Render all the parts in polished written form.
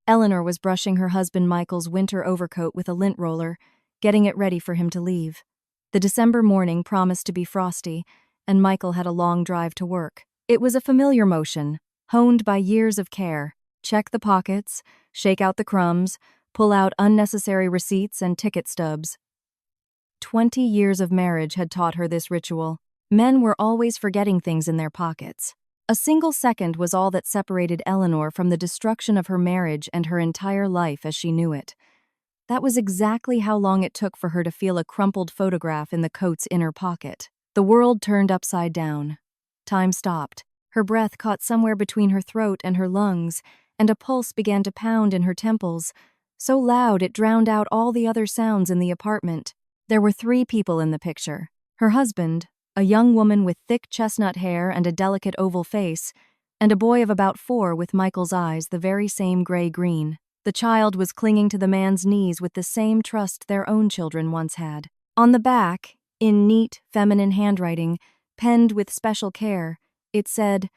Eleanor was brushing her husband Michael's winter overcoat with a lint roller, getting it ready for him to leave. The December morning promised to be frosty, and Michael had a long drive to work. It was a familiar motion, honed by years of care. Check the pockets, shake out the crumbs, pull out unnecessary receipts and ticket stubs. 20 years of marriage had taught her this ritual. Men were always forgetting things in their pockets. A single second was all that separated Eleanor from the destruction of her marriage and her entire life as she knew it. That was exactly how long it took for her to feel a crumpled photograph in the coat's inner pocket. The world turned upside down. Time stopped. Her breath caught somewhere between her throat and her lungs, and a pulse began to pound in her temples, so loud it drowned out all the other sounds in the apartment. There were 3 people in the picture. Her husband, a young woman with thick chestnut hair and a delicate oval face, and a boy of about 4 with Michael's eyes the very same gray-green. The child was clinging to the man's knees with the same trust their own children once had. On the back, in neat, feminine handwriting, penned with special care, it said,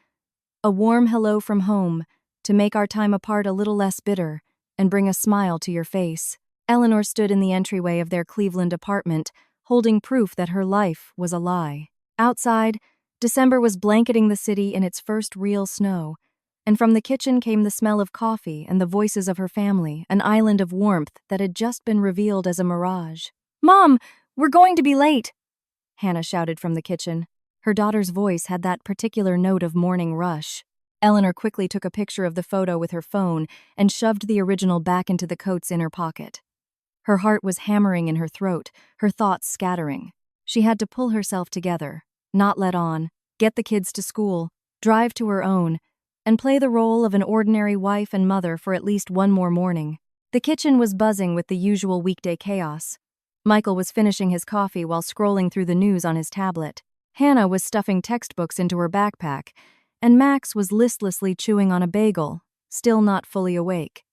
"A warm hello from home, to make our time apart a little less bitter, and bring a smile to your face." Eleanor stood in the entryway of their Cleveland apartment, holding proof that her life was a lie. Outside, December was blanketing the city in its first real snow, and from the kitchen came the smell of coffee and the voices of her family, an island of warmth that had just been revealed as a mirage. "Mom, we're going to be late!" Hannah shouted from the kitchen. Her daughter's voice had that particular note of morning rush. Eleanor quickly took a picture of the photo with her phone and shoved the original back into the coat's inner pocket. Her heart was hammering in her throat, her thoughts scattering. She had to pull herself together, not let on, get the kids to school, drive to her own, and play the role of an ordinary wife and mother for at least one more morning. The kitchen was buzzing with the usual weekday chaos. Michael was finishing his coffee while scrolling through the news on his tablet. Hannah was stuffing textbooks into her backpack, and Max was listlessly chewing on a bagel, still not fully awake.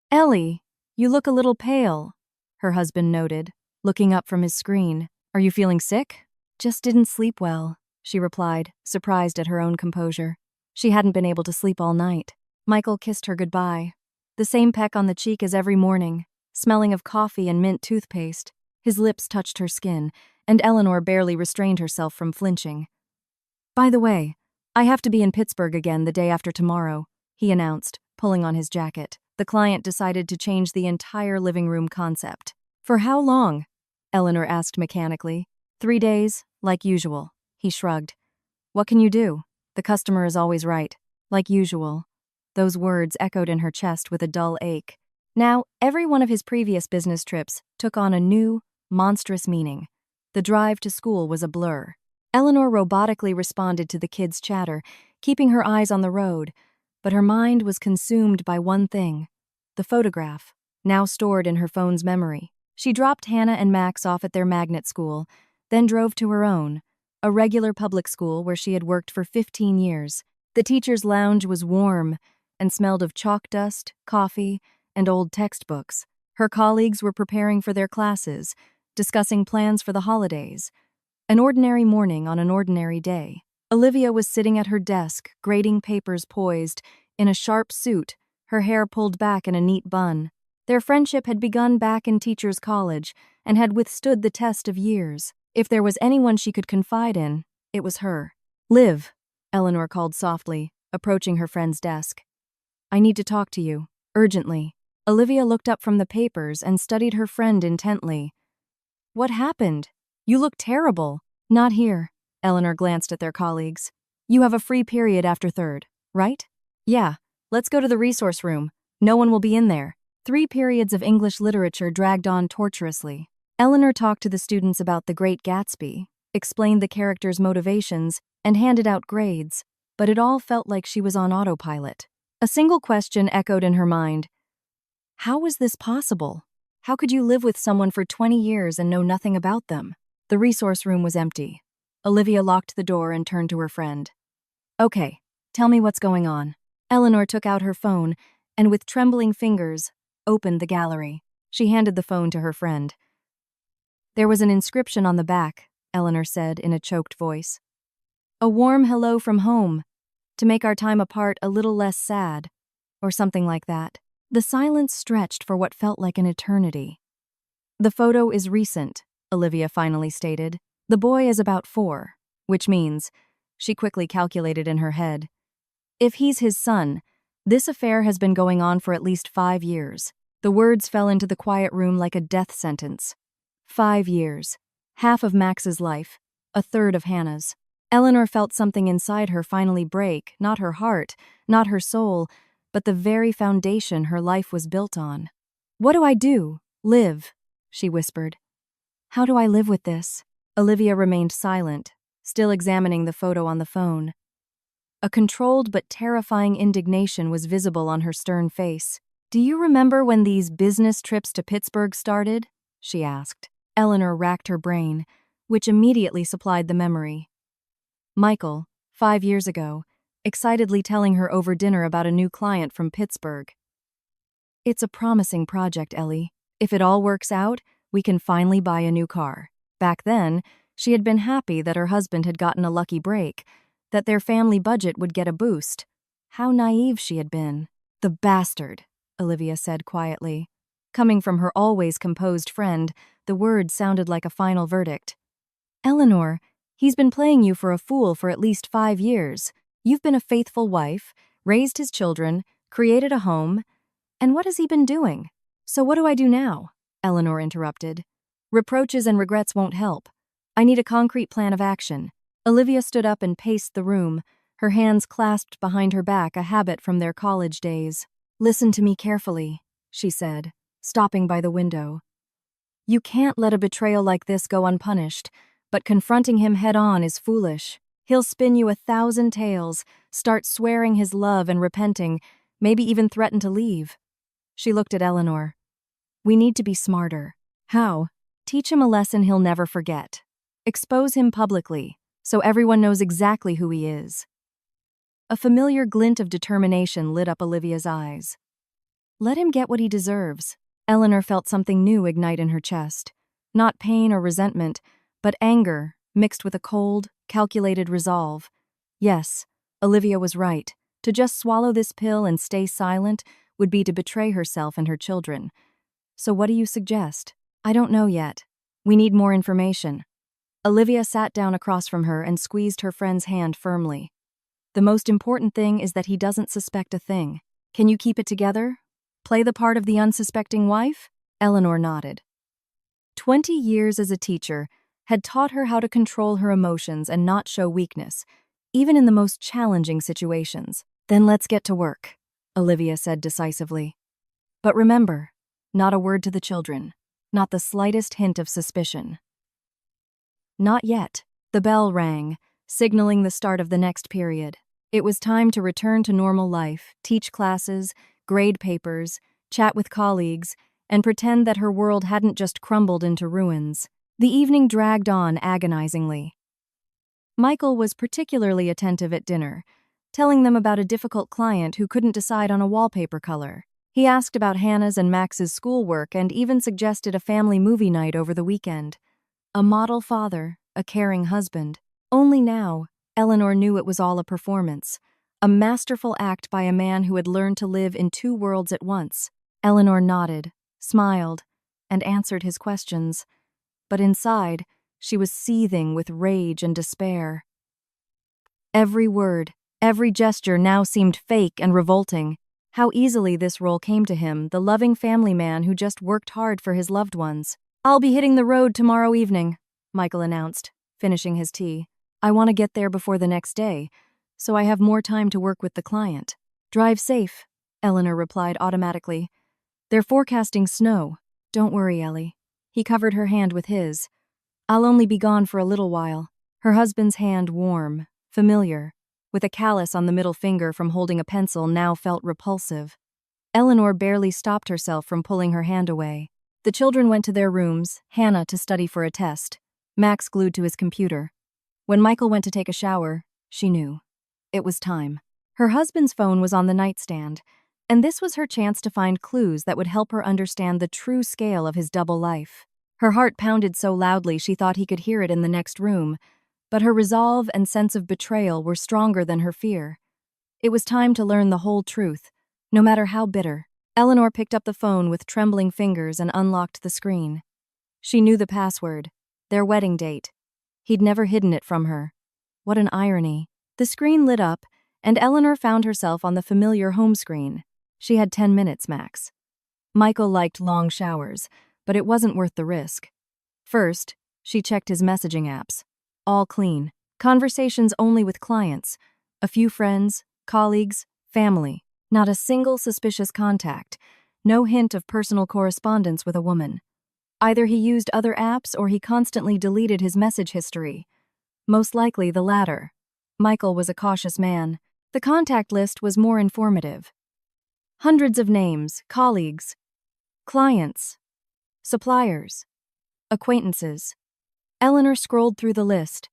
"Ellie, you look a little pale," her husband noted, looking up from his screen. "Are you feeling sick?" "Just didn't sleep well," she replied, surprised at her own composure. She hadn't been able to sleep all night. Michael kissed her goodbye. The same peck on the cheek as every morning, smelling of coffee and mint toothpaste. His lips touched her skin, and Eleanor barely restrained herself from flinching. "By the way, I have to be in Pittsburgh again the day after tomorrow," he announced, pulling on his jacket. The client decided to change the entire living room concept. "For how long?" Eleanor asked mechanically. 3 days, like usual," he shrugged. "What can you do? The customer is always right. Like usual." Those words echoed in her chest with a dull ache. Now, every one of his previous business trips took on a new, monstrous meaning. The drive to school was a blur. Eleanor robotically responded to the kids' chatter, keeping her eyes on the road, but her mind was consumed by one thing: the photograph, now stored in her phone's memory. She dropped Hannah and Max off at their magnet school, then drove to her own, a regular public school where she had worked for 15 years. The teacher's lounge was warm and smelled of chalk dust, coffee, and old textbooks. Her colleagues were preparing for their classes, discussing plans for the holidays. An ordinary morning on an ordinary day. Olivia was sitting at her desk, grading papers poised, in a sharp suit, her hair pulled back in a neat bun. Their friendship had begun back in teachers' college and had withstood the test of years. If there was anyone she could confide in, it was her. "Liv," Eleanor called softly, approaching her friend's desk. "I need to talk to you, urgently." Olivia looked up from the papers and studied her friend intently. "What happened? You look terrible." "Not here." Eleanor glanced at their colleagues. "You have a free period after 3rd, right?" "Yeah, let's go to the resource room. No one will be in there." 3 periods of English literature dragged on torturously. Eleanor talked to the students about The Great Gatsby, explained the characters' motivations, and handed out grades, but it all felt like she was on autopilot. A single question echoed in her mind. How was this possible? How could you live with someone for 20 years and know nothing about them? The resource room was empty. Olivia locked the door and turned to her friend. "Okay, tell me what's going on." Eleanor took out her phone and, with trembling fingers, opened the gallery. She handed the phone to her friend. "There was an inscription on the back," Eleanor said in a choked voice. "A warm hello from home, to make our time apart a little less sad," or something like that. The silence stretched for what felt like an eternity. "The photo is recent," Olivia finally stated. "The boy is about 4, which means," she quickly calculated in her head, "if he's his son, this affair has been going on for at least 5 years." The words fell into the quiet room like a death sentence. 5 years. Half of Max's life. A third of Hannah's. Eleanor felt something inside her finally break, not her heart, not her soul, but the very foundation her life was built on. "What do I do? Live?" she whispered. "How do I live with this?" Olivia remained silent, still examining the photo on the phone. A controlled but terrifying indignation was visible on her stern face. "Do you remember when these business trips to Pittsburgh started?" she asked. Eleanor racked her brain, which immediately supplied the memory. Michael, 5 years ago, excitedly telling her over dinner about a new client from Pittsburgh. "It's a promising project, Ellie. If it all works out, we can finally buy a new car." Back then, she had been happy that her husband had gotten a lucky break, that their family budget would get a boost. How naive she had been. "The bastard," Olivia said quietly. Coming from her always composed friend, the words sounded like a final verdict. "Eleanor, he's been playing you for a fool for at least 5 years. You've been a faithful wife, raised his children, created a home, and what has he been doing?" "So what do I do now?" Eleanor interrupted. "Reproaches and regrets won't help. I need a concrete plan of action." Olivia stood up and paced the room, her hands clasped behind her back, a habit from their college days. "Listen to me carefully," she said, stopping by the window. "You can't let a betrayal like this go unpunished, but confronting him head-on is foolish. He'll spin you 1,000 tales, start swearing his love and repenting, maybe even threaten to leave." She looked at Eleanor. "We need to be smarter." "How?" "Teach him a lesson he'll never forget. Expose him publicly, so everyone knows exactly who he is." A familiar glint of determination lit up Olivia's eyes. "Let him get what he deserves." Eleanor felt something new ignite in her chest. Not pain or resentment, but anger, mixed with a cold, calculated resolve. Yes, Olivia was right. To just swallow this pill and stay silent would be to betray herself and her children. "So what do you suggest?" "I don't know yet. We need more information." Olivia sat down across from her and squeezed her friend's hand firmly. "The most important thing is that he doesn't suspect a thing. Can you keep it together? Play the part of the unsuspecting wife?" Eleanor nodded. 20 years as a teacher had taught her how to control her emotions and not show weakness, even in the most challenging situations. "Then let's get to work," Olivia said decisively. "But remember, not a word to the children, not the slightest hint of suspicion." Not yet. The bell rang, signaling the start of the next period. It was time to return to normal life, teach classes, grade papers, chat with colleagues, and pretend that her world hadn't just crumbled into ruins. The evening dragged on agonizingly. Michael was particularly attentive at dinner, telling them about a difficult client who couldn't decide on a wallpaper color. He asked about Hannah's and Max's schoolwork and even suggested a family movie night over the weekend. A model father, a caring husband. Only now, Eleanor knew it was all a performance, a masterful act by a man who had learned to live in 2 worlds at once. Eleanor nodded, smiled, and answered his questions. But inside, she was seething with rage and despair. Every word, every gesture now seemed fake and revolting. How easily this role came to him, the loving family man who just worked hard for his loved ones. "I'll be hitting the road tomorrow evening," Michael announced, finishing his tea. "I want to get there before the next day, so I have more time to work with the client." "Drive safe," Eleanor replied automatically. "They're forecasting snow." "Don't worry, Ellie." He covered her hand with his. "I'll only be gone for a little while." Her husband's hand, warm, familiar, with a callus on the middle finger from holding a pencil, now felt repulsive. Eleanor barely stopped herself from pulling her hand away. The children went to their rooms, Hannah to study for a test, Max glued to his computer. When Michael went to take a shower, she knew. It was time. Her husband's phone was on the nightstand, and this was her chance to find clues that would help her understand the true scale of his double life. Her heart pounded so loudly she thought he could hear it in the next room, but her resolve and sense of betrayal were stronger than her fear. It was time to learn the whole truth, no matter how bitter. Eleanor picked up the phone with trembling fingers and unlocked the screen. She knew the password, their wedding date. He'd never hidden it from her. What an irony. The screen lit up, and Eleanor found herself on the familiar home screen. She had 10 minutes max. Michael liked long showers, but it wasn't worth the risk. First, she checked his messaging apps. All clean. Conversations only with clients. A few friends, colleagues, family. Not a single suspicious contact. No hint of personal correspondence with a woman. Either he used other apps or he constantly deleted his message history. Most likely the latter. Michael was a cautious man. The contact list was more informative. Hundreds of names, colleagues, clients, suppliers, acquaintances. Eleanor scrolled through the list,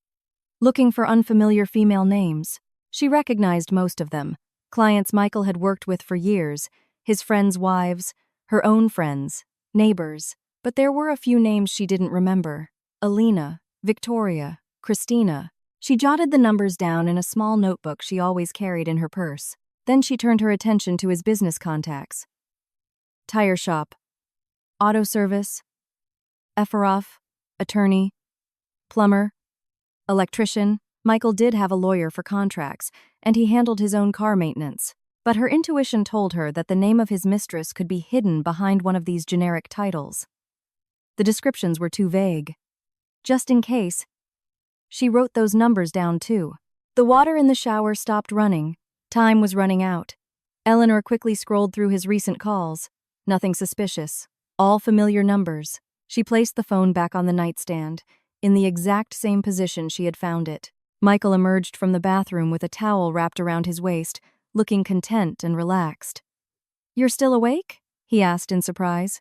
looking for unfamiliar female names. She recognized most of them. Clients Michael had worked with for years, his friends' wives, her own friends, neighbors. But there were a few names she didn't remember. Alina, Victoria, Christina. She jotted the numbers down in a small notebook she always carried in her purse. Then she turned her attention to his business contacts. Tire shop, auto service, Efferoff, attorney, plumber, electrician. Michael did have a lawyer for contracts, and he handled his own car maintenance. But her intuition told her that the name of his mistress could be hidden behind one of these generic titles. The descriptions were too vague. Just in case, she wrote those numbers down too. The water in the shower stopped running. Time was running out. Eleanor quickly scrolled through his recent calls. Nothing suspicious. All familiar numbers. She placed the phone back on the nightstand, in the exact same position she had found it. Michael emerged from the bathroom with a towel wrapped around his waist, looking content and relaxed. "You're still awake?" he asked in surprise.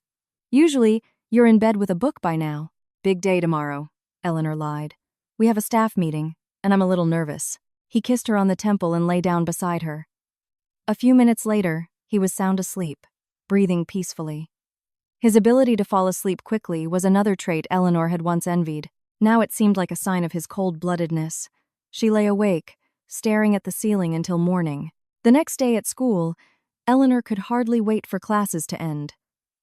"Usually, you're in bed with a book by now." "Big day tomorrow," Eleanor lied. "We have a staff meeting, and I'm a little nervous." He kissed her on the temple and lay down beside her. A few minutes later, he was sound asleep, breathing peacefully. His ability to fall asleep quickly was another trait Eleanor had once envied. Now it seemed like a sign of his cold-bloodedness. She lay awake, staring at the ceiling until morning. The next day at school, Eleanor could hardly wait for classes to end.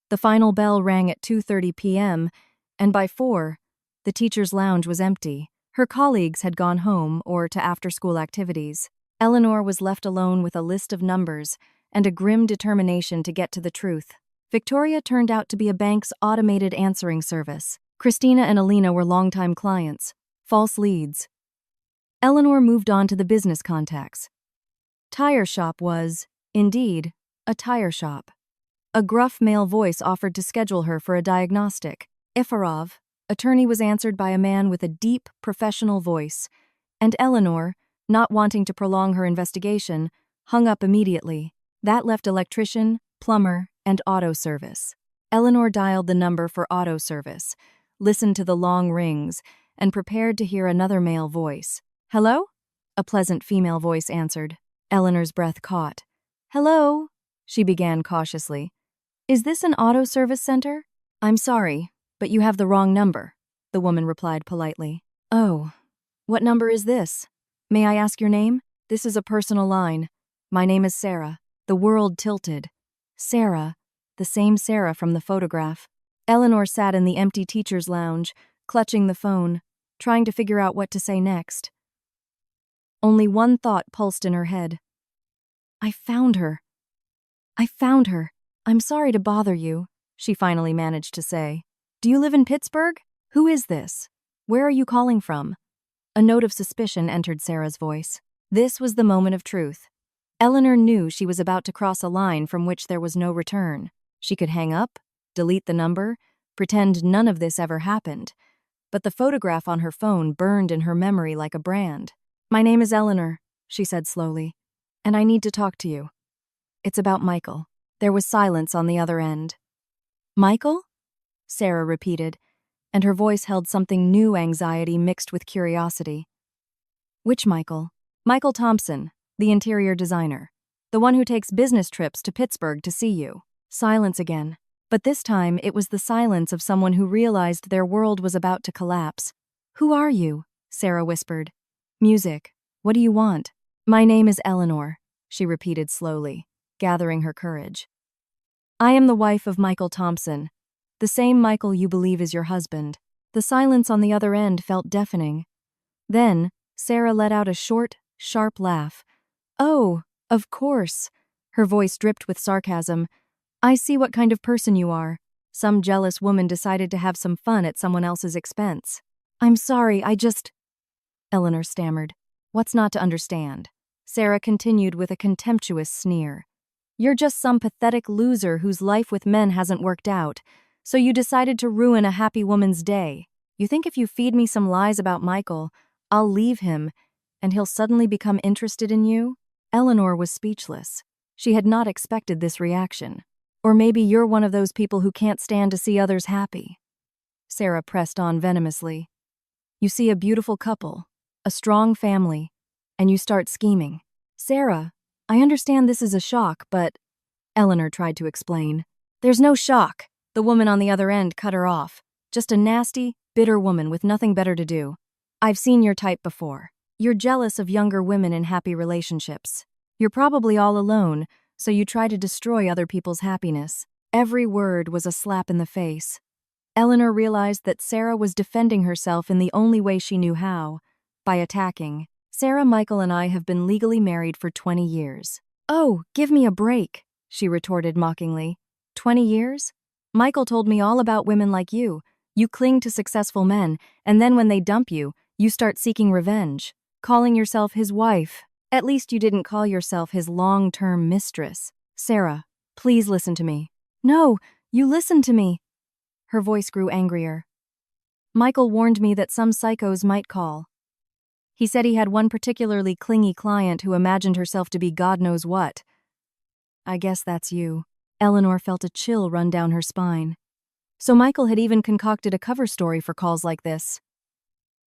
The final bell rang at 2:30 p.m., and by 4, the teacher's lounge was empty. Her colleagues had gone home or to after-school activities. Eleanor was left alone with a list of numbers and a grim determination to get to the truth. Victoria turned out to be a bank's automated answering service. Christina and Alina were longtime clients. False leads. Eleanor moved on to the business contacts. Tire shop was, indeed, a tire shop. A gruff male voice offered to schedule her for a diagnostic. Efferoff, attorney, was answered by a man with a deep, professional voice, and Eleanor, not wanting to prolong her investigation, hung up immediately. That left electrician, plumber, and auto service. Eleanor dialed the number for auto service, listened to the long rings, and prepared to hear another male voice. "Hello?" A pleasant female voice answered. Eleanor's breath caught. "Hello?" she began cautiously. "Is this an auto service center?" "I'm sorry, but you have the wrong number," the woman replied politely. "Oh, what number is this? May I ask your name?" "This is a personal line. My name is Sarah." The world tilted. Sarah, the same Sarah from the photograph. Eleanor sat in the empty teacher's lounge, clutching the phone, trying to figure out what to say next. Only one thought pulsed in her head. I found her. I'm sorry to bother you," she finally managed to say. "Do you live in Pittsburgh? Who is this? Where are you calling from?" A note of suspicion entered Sarah's voice. This was the moment of truth. Eleanor knew she was about to cross a line from which there was no return. She could hang up, delete the number, pretend none of this ever happened. But the photograph on her phone burned in her memory like a brand. "My name is Eleanor," she said slowly, "and I need to talk to you. It's about Michael." There was silence on the other end. "Michael?" Sarah repeated, and her voice held something new, anxiety mixed with curiosity. "Which Michael?" "Michael Thompson, the interior designer. The one who takes business trips to Pittsburgh to see you." Silence again. But this time it was the silence of someone who realized their world was about to collapse. "Who are you?" Sarah whispered. "Music. What do you want?" "My name is Eleanor," she repeated slowly, gathering her courage. I am the wife of Michael Thompson, the same Michael you believe is your husband. The silence on the other end felt deafening. Then, Sarah let out a short, sharp laugh. Oh, of course. Her voice dripped with sarcasm. I see what kind of person you are. Some jealous woman decided to have some fun at someone else's expense. I'm sorry, Eleanor stammered. What's not to understand? Sarah continued with a contemptuous sneer. You're just some pathetic loser whose life with men hasn't worked out, so you decided to ruin a happy woman's day. You think if you feed me some lies about Michael, I'll leave him, and he'll suddenly become interested in you? Eleanor was speechless. She had not expected this reaction. Or maybe you're one of those people who can't stand to see others happy. Sarah pressed on venomously. You see a beautiful couple, a strong family, and you start scheming. Sarah, I understand this is a shock, but… Eleanor tried to explain. There's no shock. The woman on the other end cut her off. Just a nasty, bitter woman with nothing better to do. I've seen your type before. You're jealous of younger women in happy relationships. You're probably all alone, so you try to destroy other people's happiness. Every word was a slap in the face. Eleanor realized that Sarah was defending herself in the only way she knew how, by attacking. Sarah, Michael, and I have been legally married for 20 years. Oh, give me a break, she retorted mockingly. 20 years? Michael told me all about women like you. You cling to successful men, and then when they dump you, you start seeking revenge, calling yourself his wife. At least you didn't call yourself his long-term mistress. Sarah, please listen to me. No, you listen to me. Her voice grew angrier. Michael warned me that some psychos might call. He said he had one particularly clingy client who imagined herself to be God knows what. I guess that's you. Eleanor felt a chill run down her spine. So Michael had even concocted a cover story for calls like this.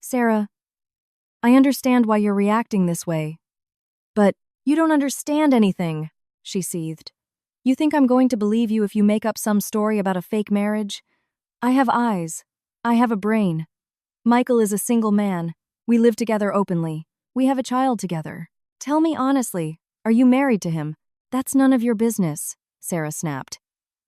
Sarah, I understand why you're reacting this way. But you don't understand anything, she seethed. You think I'm going to believe you if you make up some story about a fake marriage? I have eyes. I have a brain. Michael is a single man. We live together openly. We have a child together. Tell me honestly, are you married to him? That's none of your business, Sarah snapped.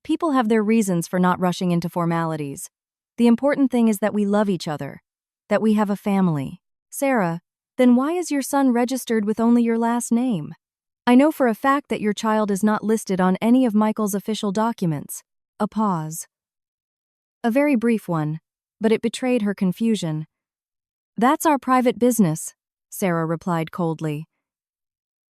People have their reasons for not rushing into formalities. The important thing is that we love each other, that we have a family. Sarah, then why is your son registered with only your last name? I know for a fact that your child is not listed on any of Michael's official documents. A pause. A very brief one, but it betrayed her confusion. That's our private business, Sarah replied coldly.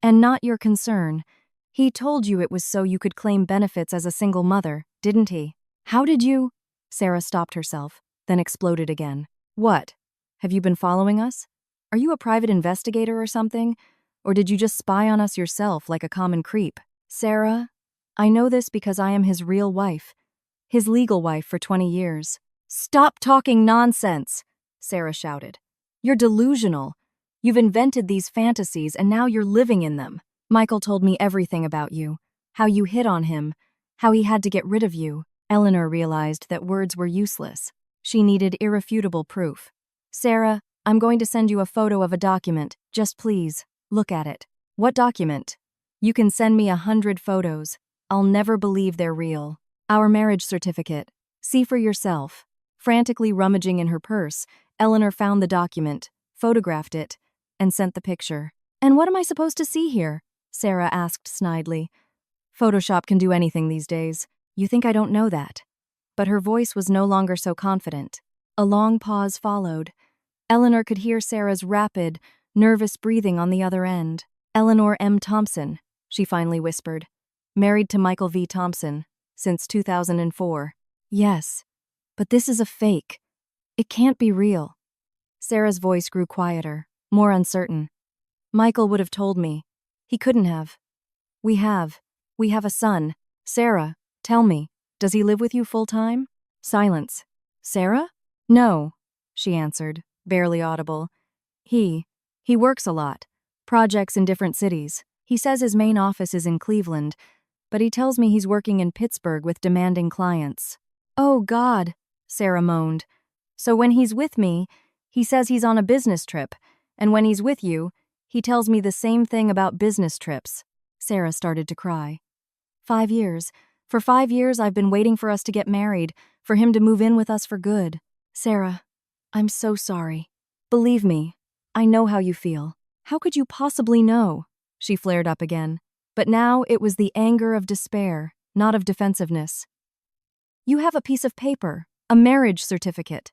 And not your concern. He told you it was so you could claim benefits as a single mother, didn't he? How did you… Sarah stopped herself, then exploded again. What? Have you been following us? Are you a private investigator or something? Or did you just spy on us yourself like a common creep? Sarah, I know this because I am his real wife. His legal wife for 20 years. Stop talking nonsense, Sarah shouted. You're delusional. You've invented these fantasies and now you're living in them. Michael told me everything about you. How you hit on him. How he had to get rid of you. Eleanor realized that words were useless. She needed irrefutable proof. Sarah, I'm going to send you a photo of a document. Just please, look at it. What document? You can send me 100 photos. I'll never believe they're real. Our marriage certificate. See for yourself. Frantically rummaging in her purse, Eleanor found the document, photographed it, and sent the picture. And what am I supposed to see here? Sarah asked snidely. Photoshop can do anything these days. You think I don't know that? But her voice was no longer so confident. A long pause followed. Eleanor could hear Sarah's rapid, nervous breathing on the other end. Eleanor M. Thompson, she finally whispered. Married to Michael V. Thompson, since 2004. Yes, but this is a fake. It can't be real. Sarah's voice grew quieter, more uncertain. Michael would have told me. He couldn't have. We have a son. Sarah, tell me, does he live with you full-time? Silence. Sarah? No, she answered, barely audible. He works a lot. Projects in different cities. He says his main office is in Cleveland, but he tells me he's working in Pittsburgh with demanding clients. Oh, God, Sarah moaned. So when he's with me, he says he's on a business trip, and when he's with you, he tells me the same thing about business trips. Sarah started to cry. 5 years. For 5 years, I've been waiting for us to get married, for him to move in with us for good. Sarah, I'm so sorry. Believe me, I know how you feel. How could you possibly know? She flared up again. But now it was the anger of despair, not of defensiveness. You have a piece of paper, a marriage certificate.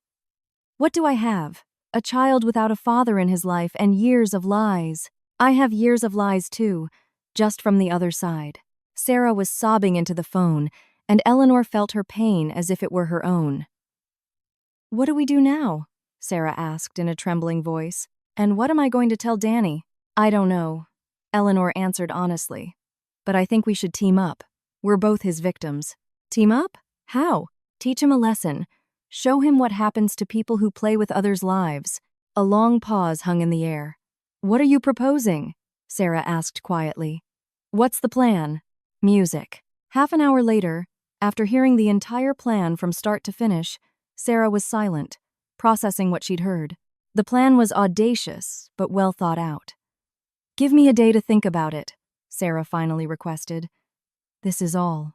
What do I have? A child without a father in his life and years of lies. I have years of lies too, just from the other side. Sarah was sobbing into the phone, and Eleanor felt her pain as if it were her own. What do we do now? Sarah asked in a trembling voice. And what am I going to tell Danny? I don't know, Eleanor answered honestly. But I think we should team up. We're both his victims. Team up? How? Teach him a lesson. Show him what happens to people who play with others' lives. A long pause hung in the air. What are you proposing? Sarah asked quietly. What's the plan? Music. Half an hour later, after hearing the entire plan from start to finish, Sarah was silent, processing what she'd heard. The plan was audacious, but well thought out. Give me a day to think about it, Sarah finally requested. This is all.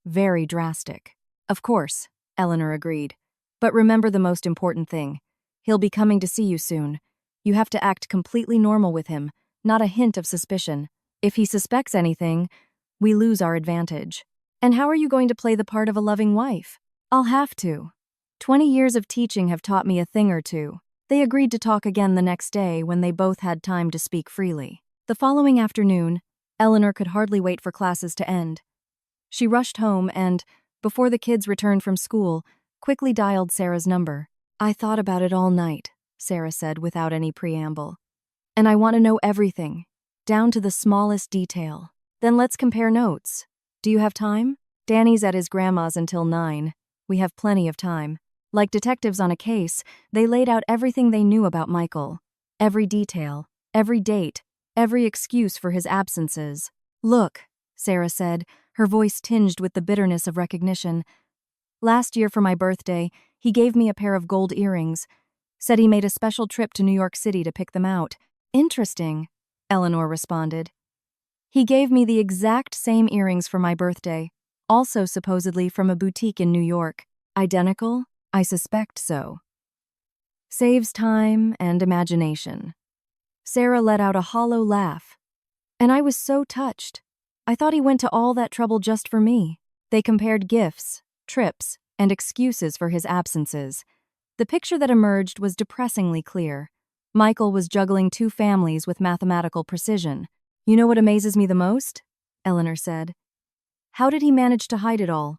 Very drastic. Of course, Eleanor agreed. But remember the most important thing. He'll be coming to see you soon. You have to act completely normal with him, not a hint of suspicion. If he suspects anything, we lose our advantage. And how are you going to play the part of a loving wife? I'll have to. 20 years of teaching have taught me a thing or two. They agreed to talk again the next day when they both had time to speak freely. The following afternoon, Eleanor could hardly wait for classes to end. She rushed home and, before the kids returned from school, quickly dialed Sarah's number. I thought about it all night, Sarah said without any preamble. And I want to know everything, down to the smallest detail. Then let's compare notes. Do you have time? Danny's at his grandma's until 9. We have plenty of time. Like detectives on a case, they laid out everything they knew about Michael. Every detail, every date, every excuse for his absences. Look, Sarah said, her voice tinged with the bitterness of recognition. Last year for my birthday, he gave me a pair of gold earrings. Said he made a special trip to New York City to pick them out. Interesting, Eleanor responded. He gave me the exact same earrings for my birthday, also supposedly from a boutique in New York. Identical? I suspect so. Saves time and imagination. Sarah let out a hollow laugh. And I was so touched. I thought he went to all that trouble just for me. They compared gifts, trips, and excuses for his absences. The picture that emerged was depressingly clear. Michael was juggling 2 families with mathematical precision. You know what amazes me the most? Eleanor said. How did he manage to hide it all?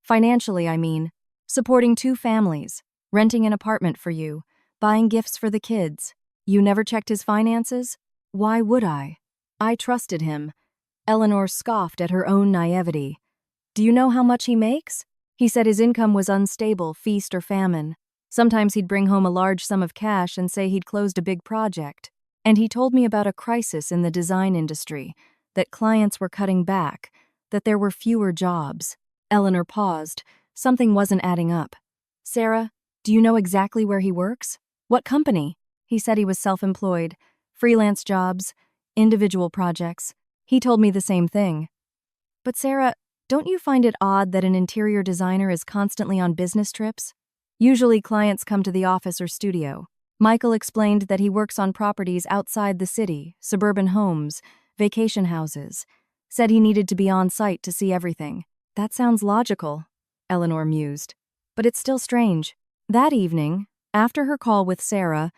Financially, I mean. Supporting 2 families, renting an apartment for you, buying gifts for the kids. You never checked his finances? Why would I? I trusted him. Eleanor scoffed at her own naivety. Do you know how much he makes? He said his income was unstable, feast or famine. Sometimes he'd bring home a large sum of cash and say he'd closed a big project. And he told me about a crisis in the design industry, that clients were cutting back, that there were fewer jobs. Eleanor paused. Something wasn't adding up. Sarah, do you know exactly where he works? What company? He said he was self-employed, freelance jobs, individual projects. He told me the same thing. But Sarah, don't you find it odd that an interior designer is constantly on business trips? Usually clients come to the office or studio. Michael explained that he works on properties outside the city, suburban homes, vacation houses. Said he needed to be on site to see everything. That sounds logical, Eleanor mused. But it's still strange. That evening, after her call with Sarah,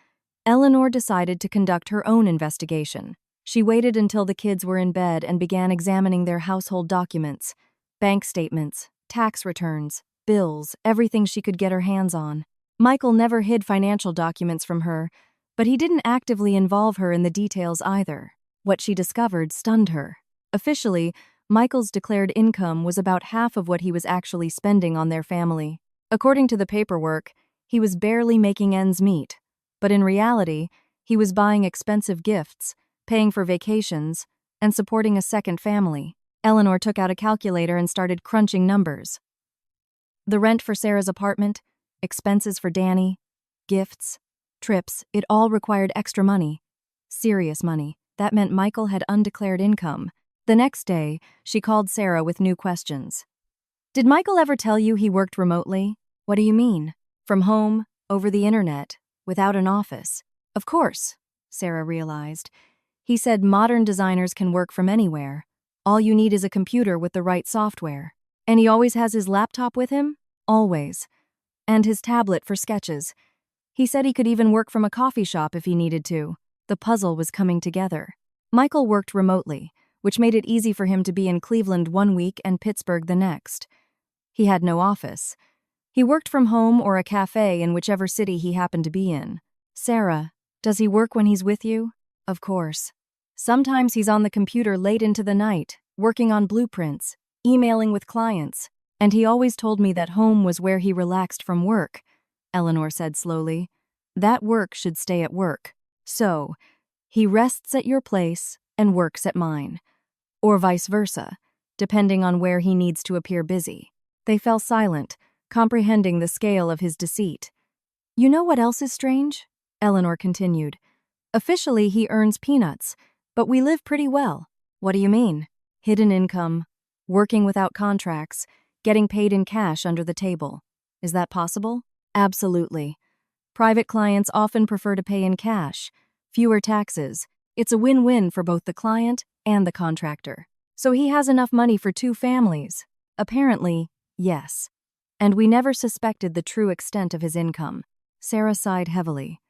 Eleanor decided to conduct her own investigation. She waited until the kids were in bed and began examining their household documents, bank statements, tax returns, bills, everything she could get her hands on. Michael never hid financial documents from her, but he didn't actively involve her in the details either. What she discovered stunned her. Officially, Michael's declared income was about half of what he was actually spending on their family. According to the paperwork, he was barely making ends meet. But in reality, he was buying expensive gifts, paying for vacations, and supporting a second family. Eleanor took out a calculator and started crunching numbers. The rent for Sarah's apartment, expenses for Danny, gifts, trips, it all required extra money. Serious money. That meant Michael had undeclared income. The next day, she called Sarah with new questions. Did Michael ever tell you he worked remotely? What do you mean? From home, over the internet, without an office. Of course, Sarah realized. He said modern designers can work from anywhere. All you need is a computer with the right software. And he always has his laptop with him? Always. And his tablet for sketches. He said he could even work from a coffee shop if he needed to. The puzzle was coming together. Michael worked remotely, which made it easy for him to be in Cleveland one week and Pittsburgh the next. He had no office. He worked from home or a cafe in whichever city he happened to be in. Sarah, does he work when he's with you? Of course. Sometimes he's on the computer late into the night, working on blueprints, emailing with clients, and he always told me that home was where he relaxed from work, Eleanor said slowly. That work should stay at work. So, he rests at your place and works at mine. Or vice versa, depending on where he needs to appear busy. They fell silent, comprehending the scale of his deceit. You know what else is strange? Eleanor continued. Officially, he earns peanuts, but we live pretty well. What do you mean? Hidden income, working without contracts, getting paid in cash under the table. Is that possible? Absolutely. Private clients often prefer to pay in cash, fewer taxes. It's a win-win for both the client and the contractor. So he has enough money for 2 families. Apparently, yes. And we never suspected the true extent of his income. Sarah sighed heavily.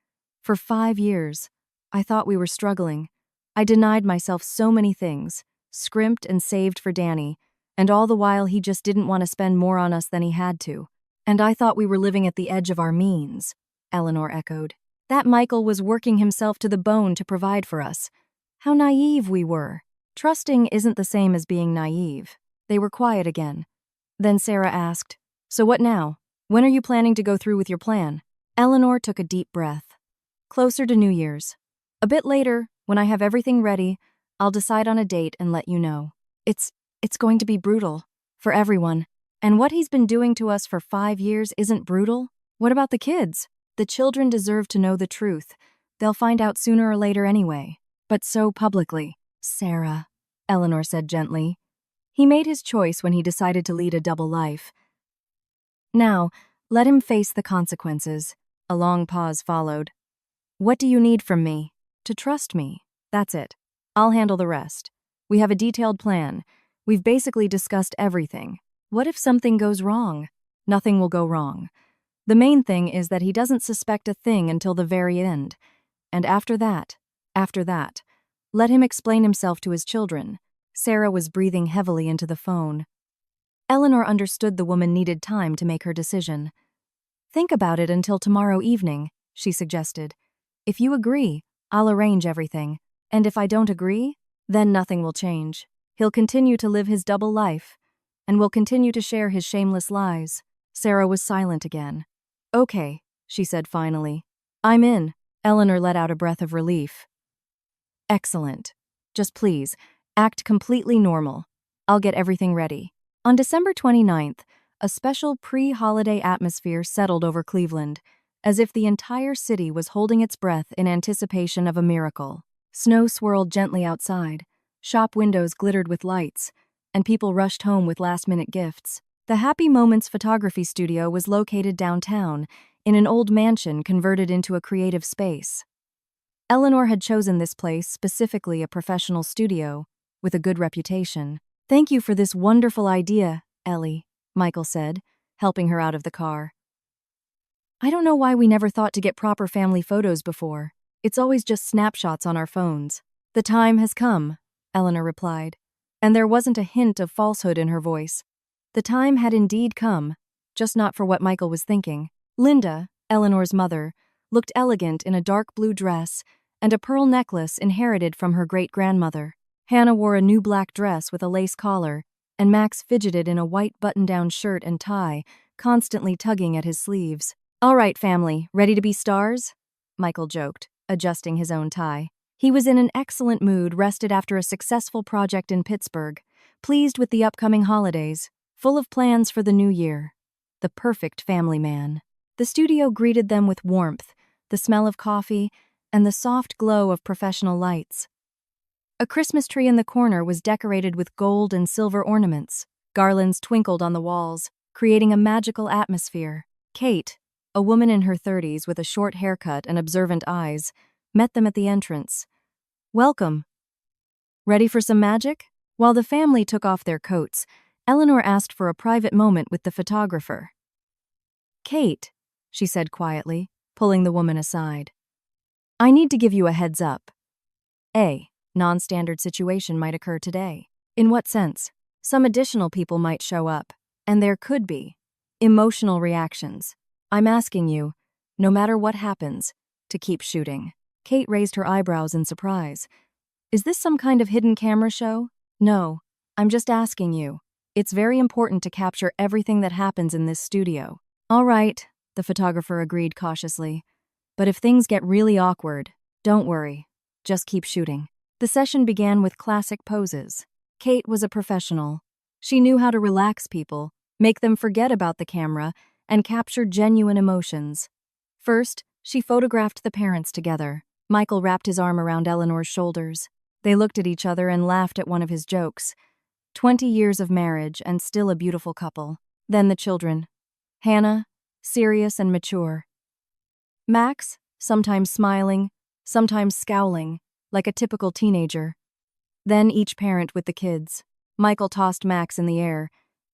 For 5 years, I thought we were struggling. I denied myself so many things, scrimped and saved for Danny, and all the while he just didn't want to spend more on us than he had to. And I thought we were living at the edge of our means, Eleanor echoed. That Michael was working himself to the bone to provide for us. How naive we were. Trusting isn't the same as being naive. They were quiet again. Then Sarah asked, So what now? When are you planning to go through with your plan? Eleanor took a deep breath. Closer to New Year's. A bit later, when I have everything ready, I'll decide on a date and let you know. It's going to be brutal. For everyone. And what he's been doing to us for 5 years isn't brutal? What about the kids? The children deserve to know the truth. They'll find out sooner or later anyway. But so publicly. Sarah, Eleanor said gently. He made his choice when he decided to lead a double life. Now, let him face the consequences. A long pause followed. What do you need from me? To trust me. That's it. I'll handle the rest. We have a detailed plan. We've basically discussed everything. What if something goes wrong? Nothing will go wrong. The main thing is that he doesn't suspect a thing until the very end. And after that, let him explain himself to his children. Sarah was breathing heavily into the phone. Eleanor understood the woman needed time to make her decision. Think about it until tomorrow evening, she suggested. If you agree, I'll arrange everything. And if I don't agree, then nothing will change. He'll continue to live his double life, and will continue to share his shameless lies. Sarah was silent again. Okay, she said finally. I'm in. Eleanor let out a breath of relief. Excellent. Just please, act completely normal. I'll get everything ready. On December 29th, a special pre-holiday atmosphere settled over Cleveland, as if the entire city was holding its breath in anticipation of a miracle. Snow swirled gently outside, shop windows glittered with lights, and people rushed home with last-minute gifts. The Happy Moments photography studio was located downtown, in an old mansion converted into a creative space. Eleanor had chosen this place, specifically a professional studio, with a good reputation. Thank you for this wonderful idea, Ellie, Michael said, helping her out of the car. I don't know why we never thought to get proper family photos before. It's always just snapshots on our phones. The time has come, Eleanor replied, and there wasn't a hint of falsehood in her voice. The time had indeed come, just not for what Michael was thinking. Linda, Eleanor's mother, looked elegant in a dark blue dress and a pearl necklace inherited from her great-grandmother. Hannah wore a new black dress with a lace collar, and Max fidgeted in a white button-down shirt and tie, constantly tugging at his sleeves. All right, family, ready to be stars? Michael joked, adjusting his own tie. He was in an excellent mood, rested after a successful project in Pittsburgh, pleased with the upcoming holidays, full of plans for the new year. The perfect family man. The studio greeted them with warmth, the smell of coffee, and the soft glow of professional lights. A Christmas tree in the corner was decorated with gold and silver ornaments. Garlands twinkled on the walls, creating a magical atmosphere. Kate, a woman in her 30s with a short haircut and observant eyes, met them at the entrance. "Welcome. Ready for some magic?" While the family took off their coats, Eleanor asked for a private moment with the photographer. "Kate," she said quietly, pulling the woman aside. "I need to give you a heads up. A non-standard situation might occur today." "In what sense?" "Some additional people might show up, and there could be emotional reactions. I'm asking you, no matter what happens, to keep shooting." Kate raised her eyebrows in surprise. "Is this some kind of hidden camera show?" "No, I'm just asking you. It's very important to capture everything that happens in this studio." "All right," the photographer agreed cautiously. "But if things get really awkward, don't worry. Just keep shooting." The session began with classic poses. Kate was a professional. She knew how to relax people, make them forget about the camera, and capture genuine emotions. First, she photographed the parents together. Michael wrapped his arm around Eleanor's shoulders. They looked at each other and laughed at one of his jokes. 20 years of marriage and still a beautiful couple. Then the children. Hannah, serious and mature. Max, sometimes smiling, sometimes scowling, like a typical teenager. Then each parent with the kids. Michael tossed Max in the air,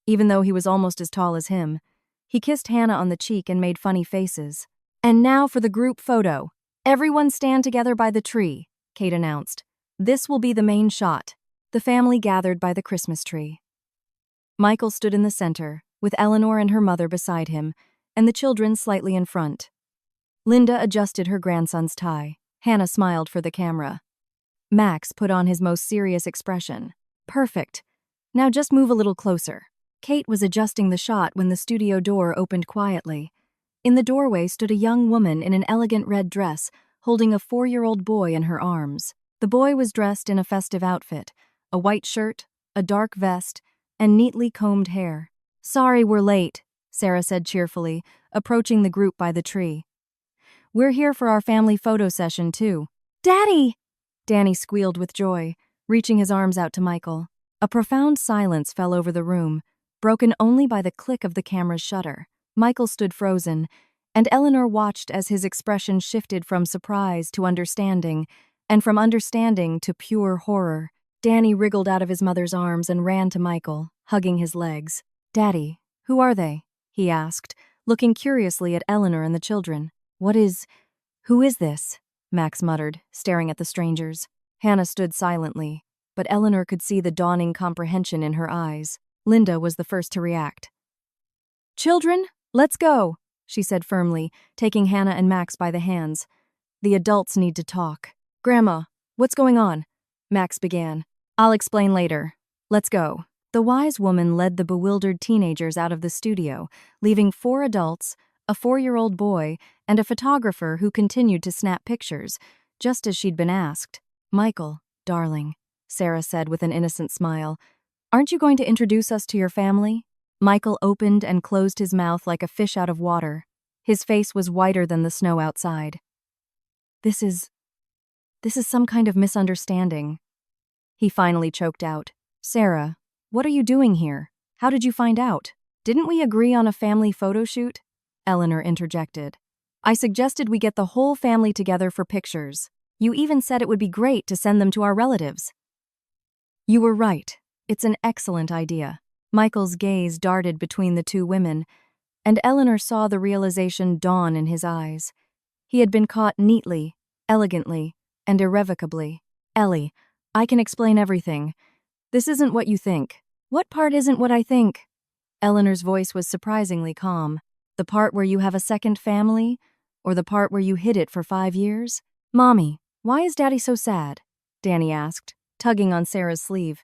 even though he was almost as tall as him. He kissed Hannah on the cheek and made funny faces. "And now for the group photo. Everyone stand together by the tree," Kate announced. "This will be the main shot." The family gathered by the Christmas tree. Michael stood in the center, with Eleanor and her mother beside him, and the children slightly in front. Linda adjusted her grandson's tie. Hannah smiled for the camera. Max put on his most serious expression. "Perfect. Now just move a little closer." Kate was adjusting the shot when the studio door opened quietly. In the doorway stood a young woman in an elegant red dress, holding a 4-year-old boy in her arms. The boy was dressed in a festive outfit, a white shirt, a dark vest, and neatly combed hair. "Sorry we're late," Sarah said cheerfully, approaching the group by the tree. "We're here for our family photo session, too." "Daddy!" Danny squealed with joy, reaching his arms out to Michael. A profound silence fell over the room, broken only by the click of the camera's shutter. Michael stood frozen, and Eleanor watched as his expression shifted from surprise to understanding, and from understanding to pure horror. Danny wriggled out of his mother's arms and ran to Michael, hugging his legs. "Daddy, who are they?" he asked, looking curiously at Eleanor and the children. Who is this?" Max muttered, staring at the strangers. Hannah stood silently, but Eleanor could see the dawning comprehension in her eyes. Linda was the first to react. "Children, let's go," she said firmly, taking Hannah and Max by the hands. "The adults need to talk." "Grandma, what's going on?" Max began. "I'll explain later. Let's go." The wise woman led the bewildered teenagers out of the studio, leaving 4 adults, a 4-year-old boy, and a photographer who continued to snap pictures, just as she'd been asked. "Michael, darling," Sarah said with an innocent smile, "aren't you going to introduce us to your family?" Michael opened and closed his mouth like a fish out of water. His face was whiter than the snow outside. This is some kind of misunderstanding," he finally choked out. "Sarah, what are you doing here? How did you find out?" "Didn't we agree on a family photo shoot?" Eleanor interjected. "I suggested we get the whole family together for pictures. You even said it would be great to send them to our relatives." "You were right. It's an excellent idea." Michael's gaze darted between the 2 women, and Eleanor saw the realization dawn in his eyes. He had been caught neatly, elegantly, and irrevocably. "Ellie, I can explain everything. This isn't what you think." "What part isn't what I think?" Eleanor's voice was surprisingly calm. "The part where you have a second family? Or the part where you hid it for 5 years?" "Mommy, why is Daddy so sad?" Danny asked, tugging on Sarah's sleeve.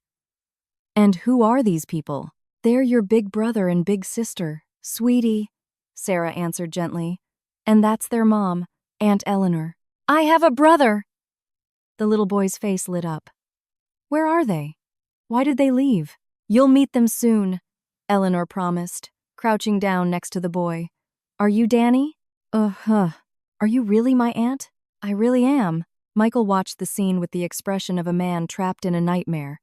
"And who are these people?" "They're your big brother and big sister, sweetie," Sarah answered gently. "And that's their mom, Aunt Eleanor." "I have a brother!" The little boy's face lit up. "Where are they? Why did they leave?" "You'll meet them soon," Eleanor promised, crouching down next to the boy. "Are you Danny?" Are you really my aunt?" "I really am." Michael watched the scene with the expression of a man trapped in a nightmare.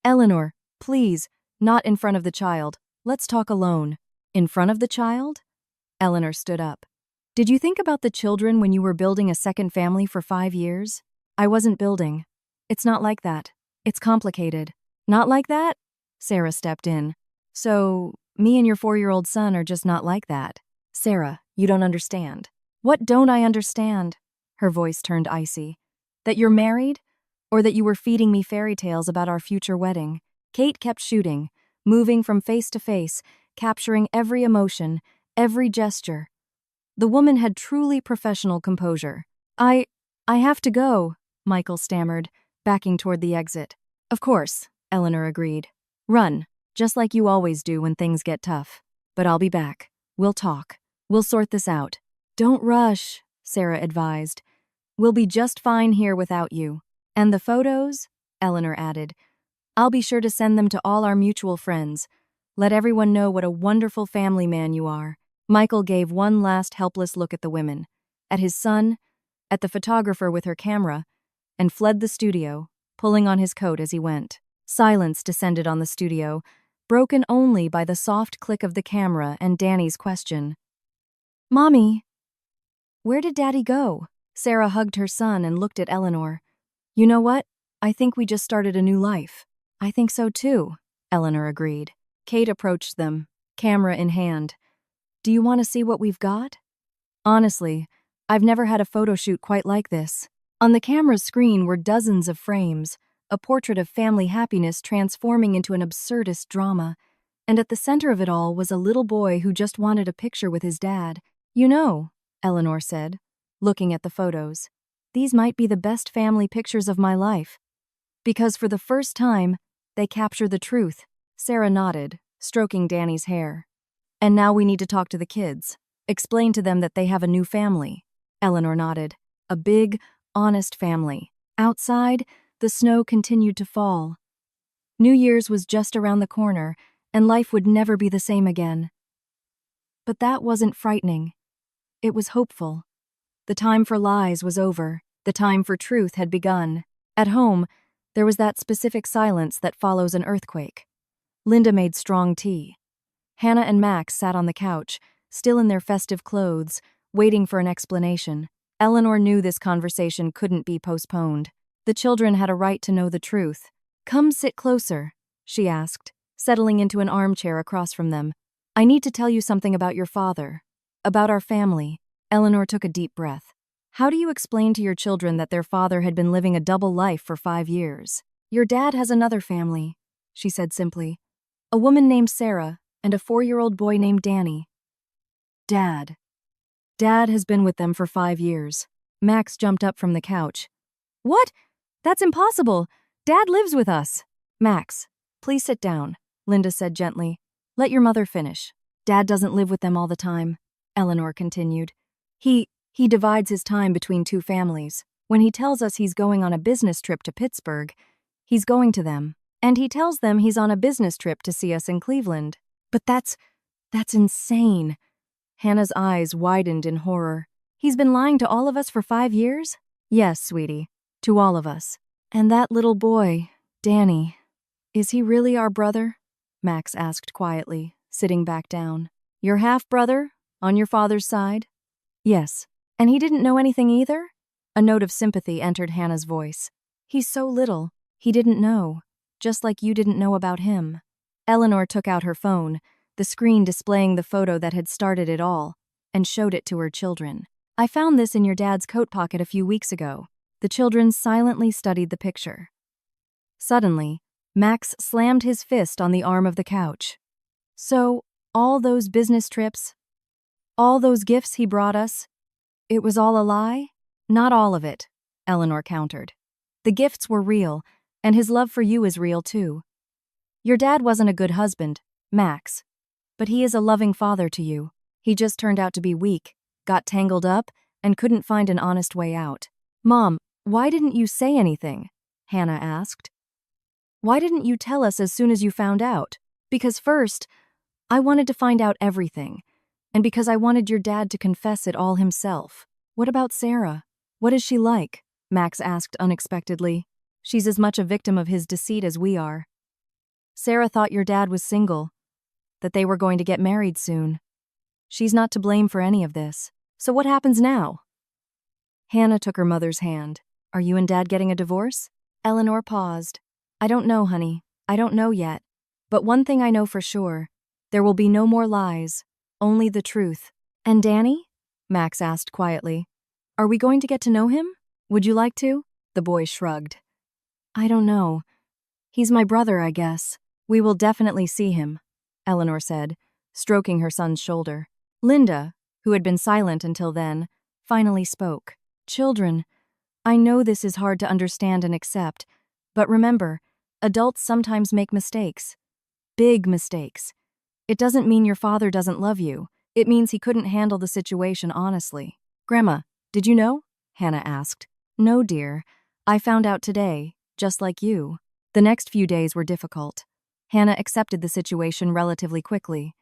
Eleanor, please, not in front of the child. Let's talk alone. In front of the child? Eleanor stood up. Did you think about the children when you were building a second family for 5 years? I wasn't building. It's not like that. It's complicated. Not like that? Sarah stepped in. So, me and your 4-year-old son are just not like that. Sarah, you don't understand. What don't I understand? Her voice turned icy. That you're married? Or that you were feeding me fairy tales about our future wedding? Kate kept shooting, moving from face to face, capturing every emotion, every gesture. The woman had truly professional composure. I have to go, Michael stammered, backing toward the exit. Of course, Eleanor agreed. Run, just like you always do when things get tough. But I'll be back. We'll talk. We'll sort this out. Don't rush, Sarah advised. We'll be just fine here without you. And the photos? Eleanor added. I'll be sure to send them to all our mutual friends. Let everyone know what a wonderful family man you are. Michael gave one last helpless look at the women, at his son, at the photographer with her camera, and fled the studio, pulling on his coat as he went. Silence descended on the studio, broken only by the soft click of the camera and Danny's question. Mommy, where did Daddy go? Sarah hugged her son and looked at Eleanor. You know what? I think we just started a new life. I think so too, Eleanor agreed. Kate approached them, camera in hand. Do you want to see what we've got? Honestly, I've never had a photo shoot quite like this. On the camera's screen were dozens of frames, a portrait of family happiness transforming into an absurdist drama, and at the center of it all was a little boy who just wanted a picture with his dad. You know, Eleanor said, looking at the photos, these might be the best family pictures of my life. Because for the first time, they capture the truth. Sarah nodded, stroking Danny's hair. And now we need to talk to the kids. Explain to them that they have a new family. Eleanor nodded. A big, honest family. Outside, the snow continued to fall. New Year's was just around the corner, and life would never be the same again. But that wasn't frightening. It was hopeful. The time for lies was over. The time for truth had begun. At home, there was that specific silence that follows an earthquake. Linda made strong tea. Hannah and Max sat on the couch, still in their festive clothes, waiting for an explanation. Eleanor knew this conversation couldn't be postponed. The children had a right to know the truth. Come sit closer, she asked, settling into an armchair across from them. I need to tell you something about your father, about our family. Eleanor took a deep breath. How do you explain to your children that their father had been living a double life for 5 years? Your dad has another family, she said simply. A woman named Sarah and a 4-year-old boy named Danny. Dad. Dad has been with them for 5 years. Max jumped up from the couch. What? That's impossible. Dad lives with us. Max, please sit down, Linda said gently. Let your mother finish. Dad doesn't live with them all the time, Eleanor continued. He divides his time between 2 families. When he tells us he's going on a business trip to Pittsburgh, he's going to them. And he tells them he's on a business trip to see us in Cleveland. But that's insane. Hannah's eyes widened in horror. He's been lying to all of us for 5 years? Yes, sweetie, to all of us. And that little boy, Danny, is he really our brother? Max asked quietly, sitting back down. Your half-brother, on your father's side? Yes. And he didn't know anything either? A note of sympathy entered Hannah's voice. He's so little. He didn't know. Just like you didn't know about him. Eleanor took out her phone, the screen displaying the photo that had started it all, and showed it to her children. I found this in your dad's coat pocket a few weeks ago. The children silently studied the picture. Suddenly, Max slammed his fist on the arm of the couch. So, all those business trips, all those gifts he brought us, it was all a lie? Not all of it, Eleanor countered. The gifts were real, and his love for you is real too. Your dad wasn't a good husband, Max, but he is a loving father to you. He just turned out to be weak, got tangled up, and couldn't find an honest way out. Mom, why didn't you say anything? Hannah asked. Why didn't you tell us as soon as you found out? Because first, I wanted to find out everything, and because I wanted your dad to confess it all himself. What about Sarah? What is she like? Max asked unexpectedly. She's as much a victim of his deceit as we are. Sarah thought your dad was single, that they were going to get married soon. She's not to blame for any of this. So what happens now? Hannah took her mother's hand. Are you and Dad getting a divorce? Eleanor paused. I don't know, honey. I don't know yet. But one thing I know for sure. There will be no more lies. Only the truth. And Danny? Max asked quietly. Are we going to get to know him? Would you like to? The boy shrugged. I don't know. He's my brother, I guess. We will definitely see him, Eleanor said, stroking her son's shoulder. Linda, who had been silent until then, finally spoke. Children, I know this is hard to understand and accept, but remember, adults sometimes make mistakes. Big mistakes. It doesn't mean your father doesn't love you. It means he couldn't handle the situation honestly. Grandma, did you know? Hannah asked. No, dear. I found out today, just like you. The next few days were difficult. Hannah accepted the situation relatively quickly.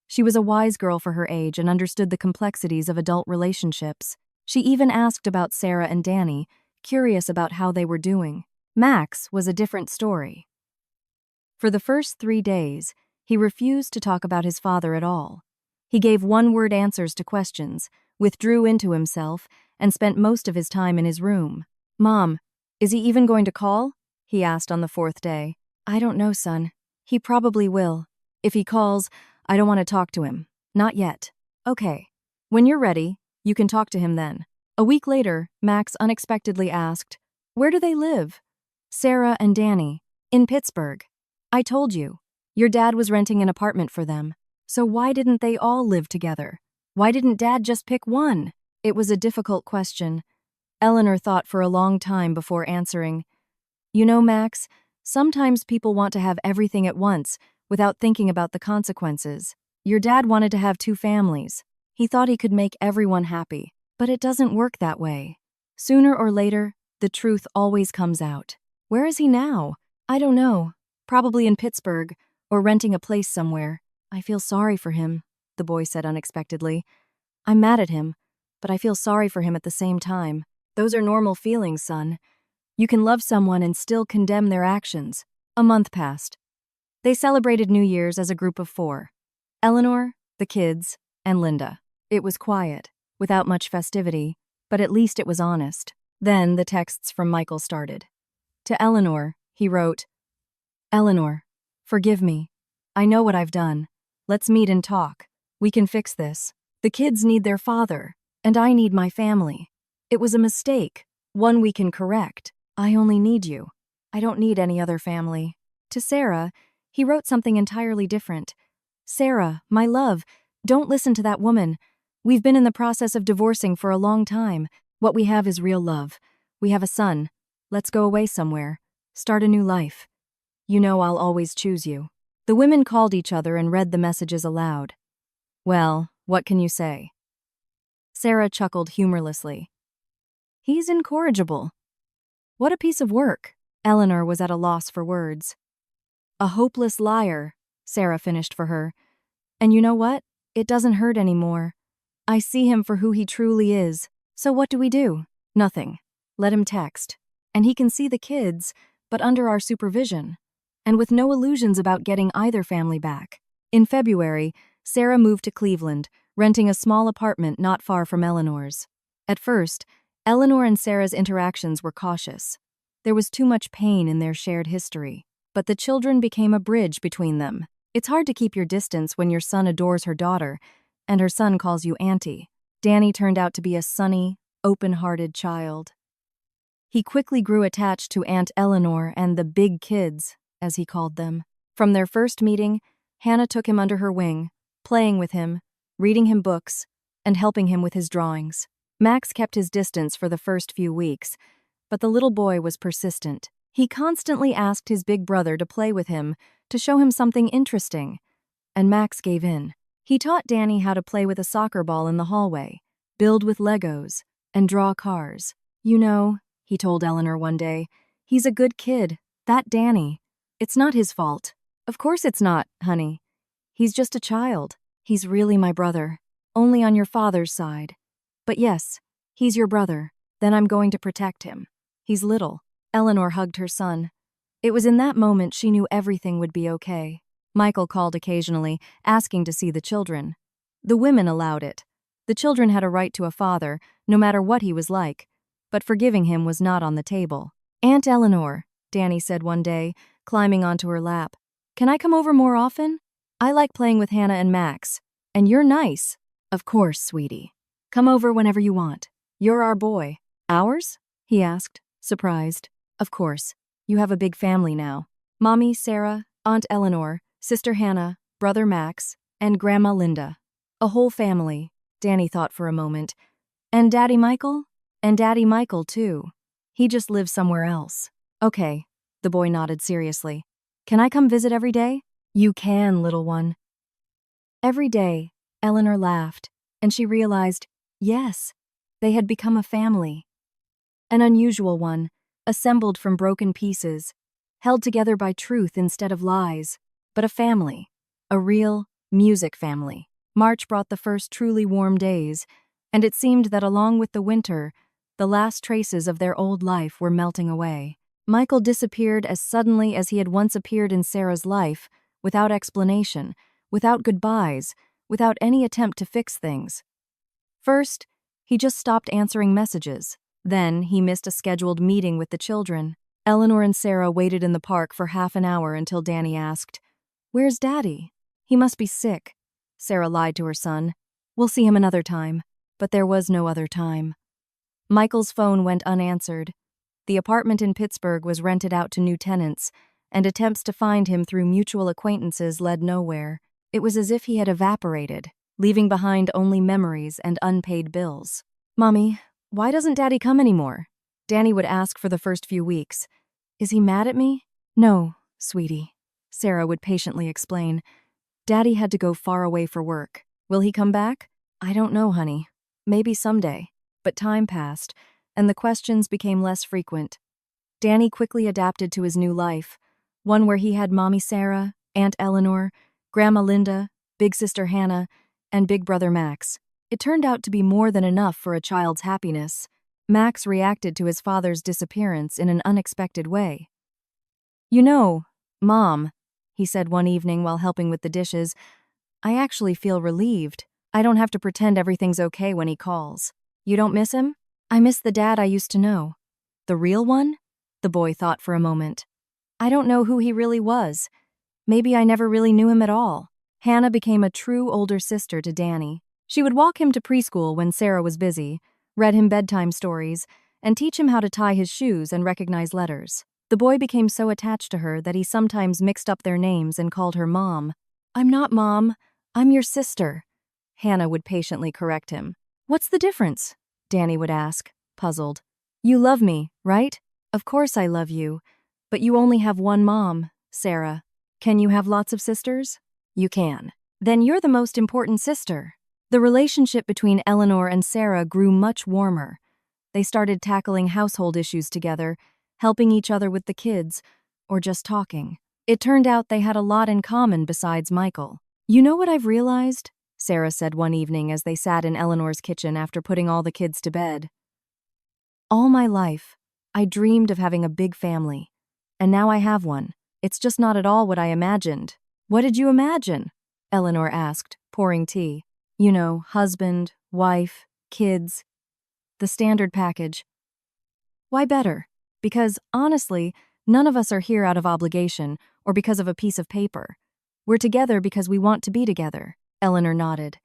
She was a wise girl for her age and understood the complexities of adult relationships. She even asked about Sarah and Danny, curious about how they were doing. Max was a different story. For the first 3 days, he refused to talk about his father at all. He gave one-word answers to questions, withdrew into himself, and spent most of his time in his room. Mom, is he even going to call? He asked on the 4th day. I don't know, son. He probably will. If he calls, I don't want to talk to him. Not yet. Okay. When you're ready, you can talk to him then. A week later, Max unexpectedly asked, Where do they live? Sarah and Danny. In Pittsburgh. I told you. Your dad was renting an apartment for them. So why didn't they all live together? Why didn't Dad just pick one? It was a difficult question. Eleanor thought for a long time before answering. You know, Max, sometimes people want to have everything at once without thinking about the consequences. Your dad wanted to have 2 families. He thought he could make everyone happy. But it doesn't work that way. Sooner or later, the truth always comes out. Where is he now? I don't know. Probably in Pittsburgh, or renting a place somewhere. I feel sorry for him, the boy said unexpectedly. I'm mad at him, but I feel sorry for him at the same time. Those are normal feelings, son. You can love someone and still condemn their actions. A month passed. They celebrated New Year's as a group of 4. Eleanor, the kids, and Linda. It was quiet, without much festivity, but at least it was honest. Then the texts from Michael started. To Eleanor, he wrote, Eleanor, forgive me. I know what I've done. Let's meet and talk. We can fix this. The kids need their father, and I need my family. It was a mistake, one we can correct. I only need you. I don't need any other family. To Sarah, he wrote something entirely different. Sarah, my love, don't listen to that woman. We've been in the process of divorcing for a long time. What we have is real love. We have a son. Let's go away somewhere. Start a new life. You know I'll always choose you. The women called each other and read the messages aloud. Well, what can you say? Sarah chuckled humorlessly. He's incorrigible. What a piece of work. Eleanor was at a loss for words. A hopeless liar, Sarah finished for her. And you know what? It doesn't hurt anymore. I see him for who he truly is. So what do we do? Nothing. Let him text. And he can see the kids, but under our supervision. And with no illusions about getting either family back. In February, Sarah moved to Cleveland, renting a small apartment not far from Eleanor's. At first, Eleanor and Sarah's interactions were cautious. There was too much pain in their shared history. But the children became a bridge between them. It's hard to keep your distance when your son adores her daughter, and her son calls you auntie. Danny turned out to be a sunny, open-hearted child. He quickly grew attached to Aunt Eleanor and the big kids, as he called them. From their first meeting, Hannah took him under her wing, playing with him, reading him books, and helping him with his drawings. Max kept his distance for the first few weeks, but the little boy was persistent. He constantly asked his big brother to play with him, to show him something interesting, and Max gave in. He taught Danny how to play with a soccer ball in the hallway, build with Legos, and draw cars. You know, he told Eleanor one day, he's a good kid, that Danny. It's not his fault. Of course it's not, honey. He's just a child. He's really my brother, only on your father's side. But yes, he's your brother. Then I'm going to protect him. He's little. Eleanor hugged her son. It was in that moment she knew everything would be okay. Michael called occasionally, asking to see the children. The women allowed it. The children had a right to a father, no matter what he was like, but forgiving him was not on the table. Aunt Eleanor, Danny said one day, climbing onto her lap. Can I come over more often? I like playing with Hannah and Max. And you're nice. Of course, sweetie. Come over whenever you want. You're our boy. Ours? He asked, surprised. Of course. You have a big family now. Mommy, Sarah, Aunt Eleanor, Sister Hannah, Brother Max, and Grandma Linda. A whole family, Danny thought for a moment. And Daddy Michael? And Daddy Michael, too. He just lives somewhere else. Okay, the boy nodded seriously. Can I come visit every day? You can, little one. Every day, Eleanor laughed, and she realized, yes, they had become a family. An unusual one, assembled from broken pieces, held together by truth instead of lies, but a family, a real music family. March brought the first truly warm days, and it seemed that along with the winter, the last traces of their old life were melting away. Michael disappeared as suddenly as he had once appeared in Sarah's life, without explanation, without goodbyes, without any attempt to fix things. First, he just stopped answering messages. Then, he missed a scheduled meeting with the children. Eleanor and Sarah waited in the park for half an hour until Danny asked, "Where's Daddy?" "He must be sick," Sarah lied to her son. "We'll see him another time." But there was no other time. Michael's phone went unanswered. The apartment in Pittsburgh was rented out to new tenants, and attempts to find him through mutual acquaintances led nowhere. It was as if he had evaporated, leaving behind only memories and unpaid bills. "Mommy, why doesn't Daddy come anymore?" Danny would ask for the first few weeks. "Is he mad at me?" "No, sweetie," Sarah would patiently explain. "Daddy had to go far away for work. Will he come back?" "I don't know, honey. Maybe someday." But time passed, and the questions became less frequent. Danny quickly adapted to his new life, one where he had Mommy Sarah, Aunt Eleanor, Grandma Linda, Big Sister Hannah, and Big Brother Max. It turned out to be more than enough for a child's happiness. Max reacted to his father's disappearance in an unexpected way. "You know, Mom," he said one evening while helping with the dishes, "I actually feel relieved. I don't have to pretend everything's okay when he calls." "You don't miss him?" "I miss the dad I used to know." "The real one?" The boy thought for a moment. "I don't know who he really was. Maybe I never really knew him at all." Hannah became a true older sister to Danny. She would walk him to preschool when Sarah was busy, read him bedtime stories, and teach him how to tie his shoes and recognize letters. The boy became so attached to her that he sometimes mixed up their names and called her Mom. "I'm not Mom. I'm your sister," Hannah would patiently correct him. "What's the difference?" Danny would ask, puzzled. "You love me, right?" "Of course I love you. But you only have one mom, Sarah. Can you have lots of sisters?" "You can." "Then you're the most important sister." The relationship between Eleanor and Sarah grew much warmer. They started tackling household issues together, helping each other with the kids, or just talking. It turned out they had a lot in common besides Michael. "You know what I've realized?" Sarah said one evening as they sat in Eleanor's kitchen after putting all the kids to bed. "All my life, I dreamed of having a big family. And now I have one. It's just not at all what I imagined." "What did you imagine?" Eleanor asked, pouring tea. "You know, husband, wife, kids. The standard package." "Why better?" "Because, honestly, none of us are here out of obligation or because of a piece of paper. We're together because we want to be together." Eleanor nodded.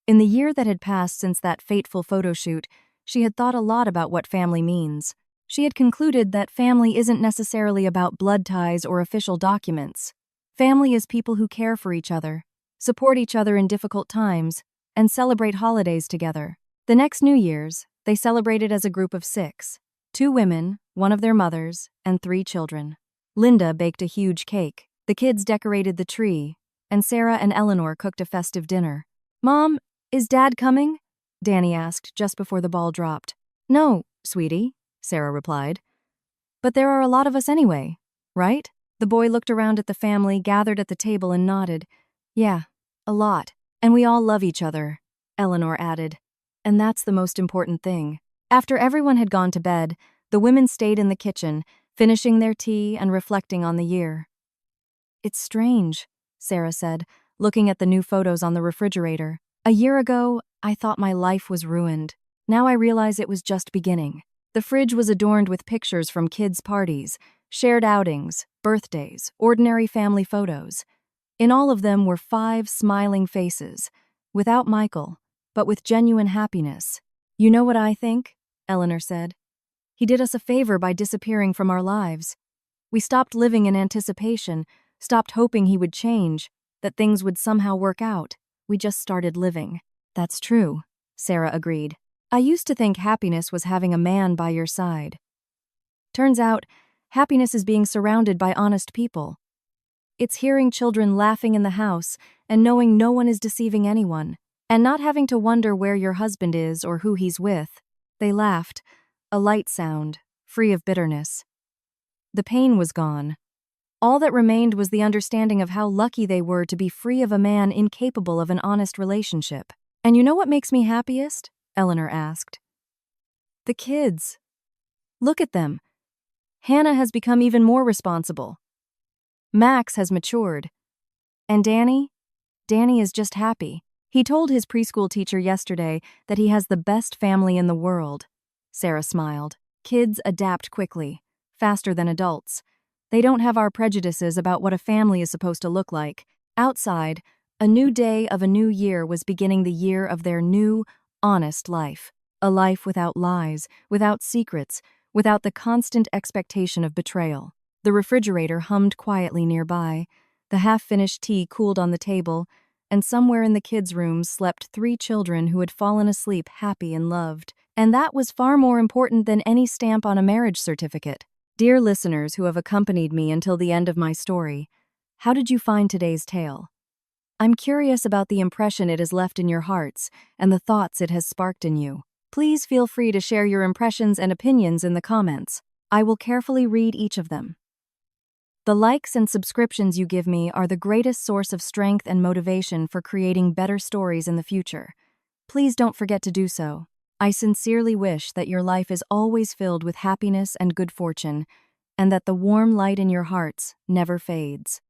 In the year that had passed since that fateful photo shoot, she had thought a lot about what family means. She had concluded that family isn't necessarily about blood ties or official documents. Family is people who care for each other, support each other in difficult times, and celebrate holidays together. The next New Year's, they celebrated as a group of 6, 2 women, one of their mothers, and 3 children. Linda baked a huge cake. The kids decorated the tree, and Sarah and Eleanor cooked a festive dinner. "Mom, is Dad coming?" Danny asked just before the ball dropped. "No, sweetie," Sarah replied. "But there are a lot of us anyway, right?" The boy looked around at the family gathered at the table and nodded. "Yeah, a lot. And we all love each other," Eleanor added. "And that's the most important thing." After everyone had gone to bed, The women stayed in the kitchen, finishing their tea and reflecting on the year. "It's strange," Sarah said, looking at the new photos on the refrigerator. "A year ago, I thought my life was ruined. Now I realize it was just beginning." The fridge was adorned with pictures from kids' parties, shared outings, birthdays, ordinary family photos. In all of them were 5 smiling faces, without Michael, but with genuine happiness. "You know what I think?" Eleanor said. "He did us a favor by disappearing from our lives. We stopped living in anticipation, stopped hoping he would change, that things would somehow work out. We just started living." "That's true," Sarah agreed. "I used to think happiness was having a man by your side. Turns out, happiness is being surrounded by honest people. It's hearing children laughing in the house and knowing no one is deceiving anyone, and not having to wonder where your husband is or who he's with." They laughed, a light sound, free of bitterness. The pain was gone. All that remained was the understanding of how lucky they were to be free of a man incapable of an honest relationship. "And you know what makes me happiest?" Eleanor asked. "The kids. Look at them. Hannah has become even more responsible. Max has matured. And Danny is just happy. He told his preschool teacher yesterday that he has the best family in the world." Sarah smiled. "Kids adapt quickly, faster than adults. They don't have our prejudices about what a family is supposed to look like." Outside, a new day of a new year was beginning the year of their new, honest life. A life without lies, without secrets, without the constant expectation of betrayal. The refrigerator hummed quietly nearby. The half-finished tea cooled on the table, and somewhere in the kids' room slept 3 children who had fallen asleep happy and loved. And that was far more important than any stamp on a marriage certificate. Dear listeners who have accompanied me until the end of my story, how did you find today's tale? I'm curious about the impression it has left in your hearts and the thoughts it has sparked in you. Please feel free to share your impressions and opinions in the comments. I will carefully read each of them. The likes and subscriptions you give me are the greatest source of strength and motivation for creating better stories in the future. Please don't forget to do so. I sincerely wish that your life is always filled with happiness and good fortune, and that the warm light in your hearts never fades.